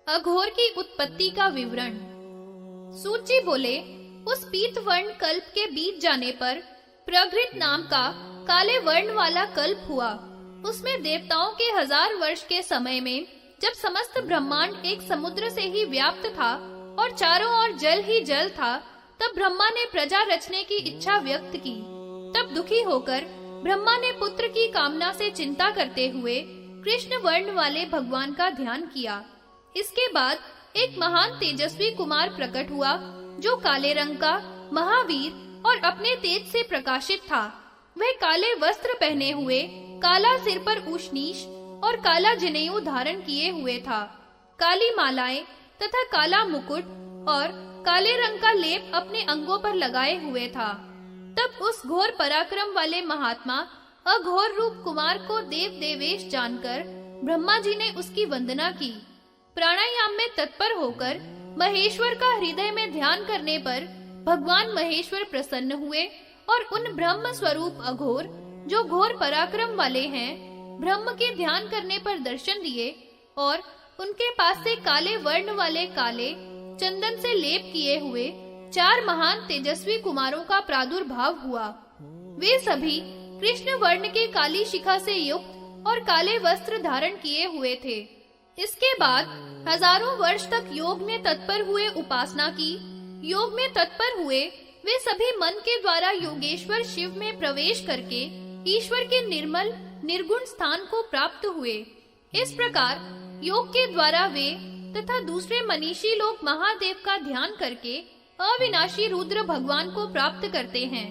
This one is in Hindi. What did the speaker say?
अघोर की उत्पत्ति का विवरण। सूत जी बोले, उस पीत वर्ण कल्प के बीत जाने पर प्रघृत नाम का काले वर्ण वाला कल्प हुआ। उसमें देवताओं के 1000 वर्ष के समय में, जब समस्त ब्रह्मांड एक समुद्र से ही व्याप्त था और चारों ओर जल ही जल था, तब ब्रह्मा ने प्रजा रचने की इच्छा व्यक्त की। तब दुखी होकर ब्रह्मा ने पुत्र की कामना से चिंता करते हुए कृष्ण वर्ण वाले भगवान का ध्यान किया। इसके बाद एक महान तेजस्वी कुमार प्रकट हुआ, जो काले रंग का महावीर और अपने तेज से प्रकाशित था। वह काले वस्त्र पहने हुए, काला सिर पर उष्णीश और काला जनेऊ धारण किए हुए था। काली मालाएं तथा काला मुकुट और काले रंग का लेप अपने अंगों पर लगाए हुए था। तब उस घोर पराक्रम वाले महात्मा अघोर रूप कुमार को देव देवेश जानकर ब्रह्मा जी ने उसकी वंदना की। प्राणायाम में तत्पर होकर महेश्वर का हृदय में ध्यान करने पर भगवान महेश्वर प्रसन्न हुए और उन ब्रह्म स्वरूप अघोर, जो घोर पराक्रम वाले हैं, ब्रह्म के ध्यान करने पर दर्शन दिए और उनके पास से काले वर्ण वाले काले चंदन से लेप किए हुए 4 महान तेजस्वी कुमारों का प्रादुर्भाव हुआ। वे सभी कृष्ण वर्ण के काली शिखा से युक्त और काले वस्त्र धारण किए हुए थे। इसके बाद हजारों वर्ष तक योग में तत्पर हुए उपासना की। योग में तत्पर हुए वे सभी मन के द्वारा योगेश्वर शिव में प्रवेश करके ईश्वर के निर्मल निर्गुण स्थान को प्राप्त हुए। इस प्रकार योग के द्वारा वे तथा दूसरे मनीषी लोग महादेव का ध्यान करके अविनाशी रुद्र भगवान को प्राप्त करते हैं।